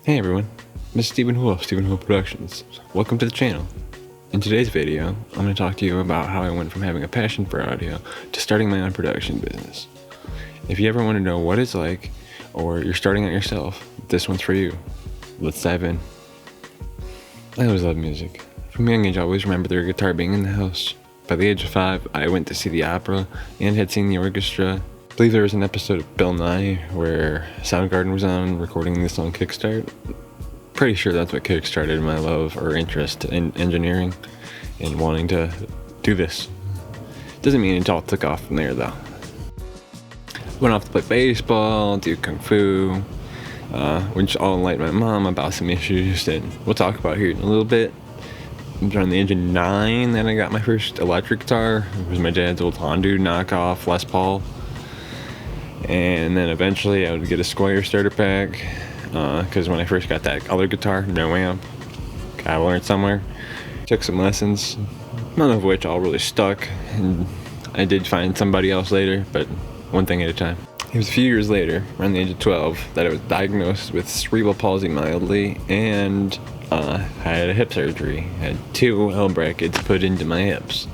Hey everyone, this is Steven Hoole of Steven Hoole Productions. Welcome to the channel. In today's video, I'm going to talk to you about how I went from having a passion for audio to starting my own production business. If you ever want to know what it's like, or you're starting out yourself, this one's for you. Let's dive in. I always loved music. From a young age, I always remember their guitar being in the house. By the age of 5, I went to see the opera and had seen the orchestra. I believe there was an episode of Bill Nye where Soundgarden was on recording the song Kickstart. Pretty sure that's what kickstarted my love or interest in engineering and wanting to do this. Doesn't mean it all took off from there though. Went off to play baseball, do kung fu, which all enlightened my mom about some issues that we'll talk about here in a little bit. Around the age of 9, then I got my first electric guitar. It was my dad's old Honda knockoff Les Paul. And then eventually I would get a Squire starter pack, because when I first got that other guitar, no amp, gotta learn somewhere. Took some lessons, none of which all really stuck, and I did find somebody else later, but one thing at a time. It was a few years later, around the age of 12, that I was diagnosed with cerebral palsy mildly, and had a hip surgery. Had 2 L brackets put into my hips.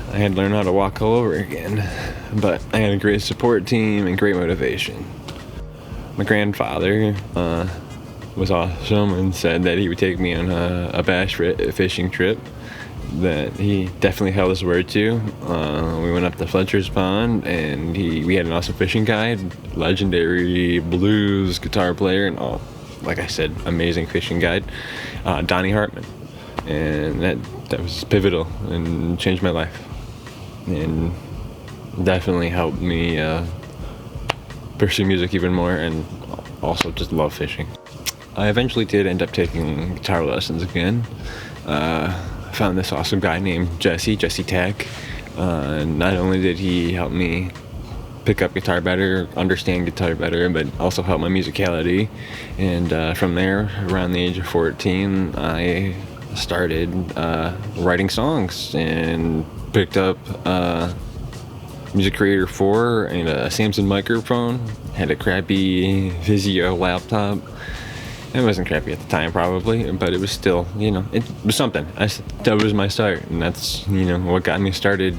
I had to learn how to walk all over again, but I had a great support team and great motivation. My grandfather was awesome and said that he would take me on a bass fishing trip that he definitely held his word to. We went up to Fletcher's Pond and we had an awesome fishing guide, legendary blues guitar player, and like I said, amazing fishing guide, Donnie Hartman. And that was pivotal and changed my life. And definitely helped me pursue music even more, and also just love fishing. I eventually did end up taking guitar lessons again. Found this awesome guy named Jesse Tech. Not only did he help me pick up guitar better, understand guitar better, but also help my musicality. And from there, around the age of 14, I started writing songs and picked up Music Creator 4 and a Samson microphone. Had a crappy Vizio laptop. It wasn't crappy at the time probably, but it was still, it was something. That was my start, and that's, what got me started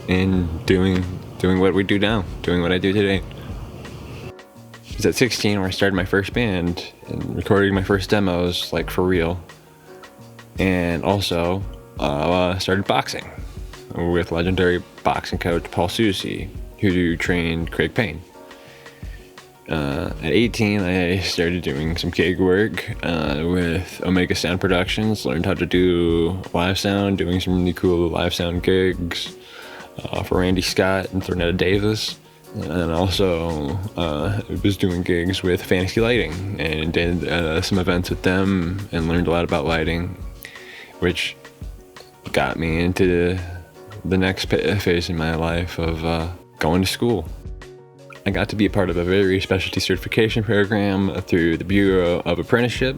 in doing what we do now, doing what I do today. It was at 16 where I started my first band and recorded my first demos, like for real. And also started boxing with legendary boxing coach Paul Susi, who trained Craig Payne. At 18, I started doing some gig work with Omega Sound Productions, learned how to do live sound, doing some really cool live sound gigs for Randy Scott and Thornetta Davis. And also was doing gigs with Fantasy Lighting and did some events with them and learned a lot about lighting, which got me into the next phase in my life of going to school. I got to be a part of a very specialty certification program through the Bureau of Apprenticeship,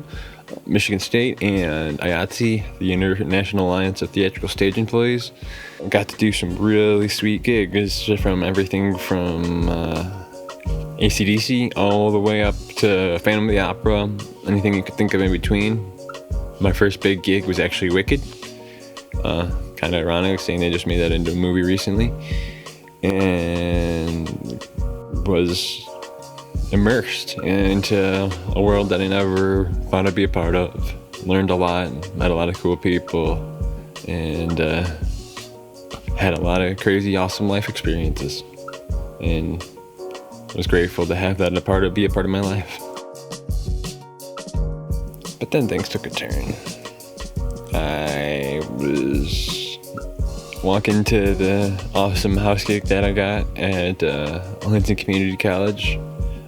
Michigan State, and IATSE, the International Alliance of Theatrical Stage Employees. I got to do some really sweet gigs, from everything from AC/DC all the way up to Phantom of the Opera, anything you could think of in between. My first big gig was actually Wicked. Kind of ironic, saying they just made that into a movie recently. And was immersed into a world that I never thought I'd be a part of. Learned a lot, met a lot of cool people, and had a lot of crazy, awesome life experiences. And was grateful to have that be a part of my life. But then things took a turn. I was walking to the awesome house gig that I got at Lansing Community College.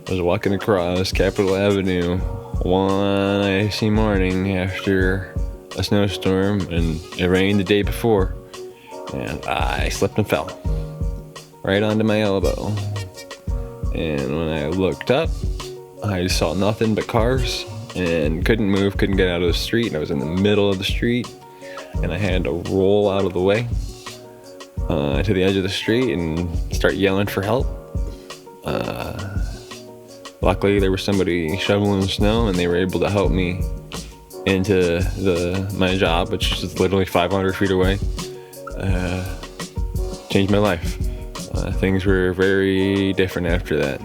I was walking across Capitol Avenue one icy morning after a snowstorm, and it rained the day before, and I slipped and fell right onto my elbow. And when I looked up, I saw nothing but cars and couldn't move, couldn't get out of the street. I was in the middle of the street, and I had to roll out of the way to the edge of the street and start yelling for help. luckily there was somebody shoveling snow, and they were able to help me into my job, which is literally 500 feet away. Changed my life. Things were very different after that.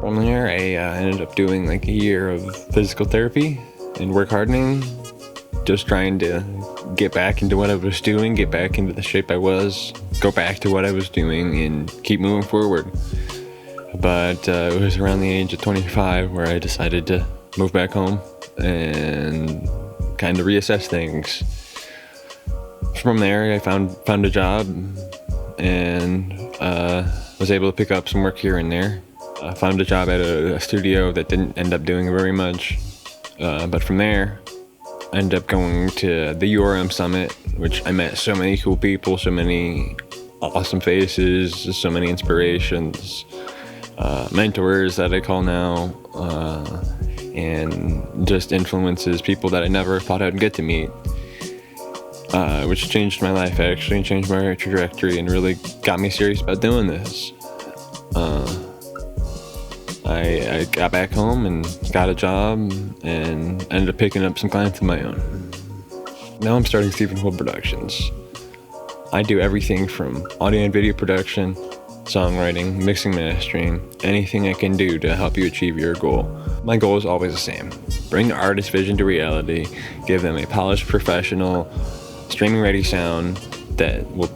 From there, I ended up doing like a year of physical therapy and work hardening, just trying to get back into what I was doing, get back into the shape I was, go back to what I was doing, and keep moving forward. But it was around the age of 25 where I decided to move back home and kind of reassess things. From there, I found a job and was able to pick up some work here and there. I found a job at a studio that didn't end up doing very much. But from there, I ended up going to the URM Summit, which I met so many cool people, so many awesome faces, so many inspirations, mentors that I call now, and just influences, people that I never thought I'd get to meet. Which changed my life, actually, changed my trajectory, and really got me serious about doing this. I got back home and got a job and ended up picking up some clients of my own. Now I'm starting Steven Hoole Productions. I do everything from audio and video production, songwriting, mixing, mastering, anything I can do to help you achieve your goal. My goal is always the same: bring the artist's vision to reality, give them a polished, professional, streaming-ready sound that will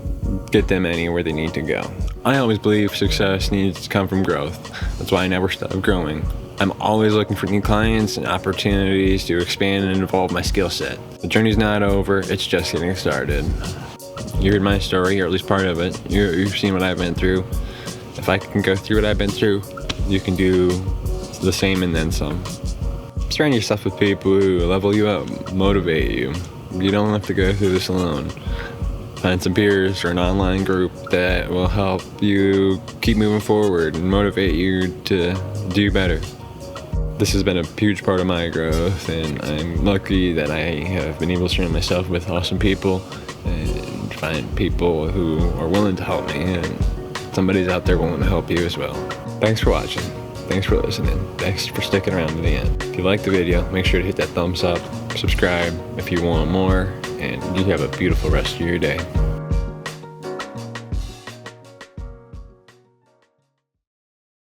get them anywhere they need to go. I always believe success needs to come from growth. That's why I never stop growing. I'm always looking for new clients and opportunities to expand and evolve my skill set. The journey's not over, it's just getting started. You heard my story, or at least part of it. You've seen what I've been through. If I can go through what I've been through, you can do the same and then some. Surround yourself with people who level you up, motivate you. You don't have to go through this alone. Find some peers or an online group that will help you keep moving forward and motivate you to do better. This has been a huge part of my growth, and I'm lucky that I have been able to surround myself with awesome people and find people who are willing to help me, and somebody's out there willing to help you as well. Thanks for watching. Thanks for listening. Thanks for sticking around to the end. If you liked the video, make sure to hit that thumbs up, subscribe if you want more, and you have a beautiful rest of your day.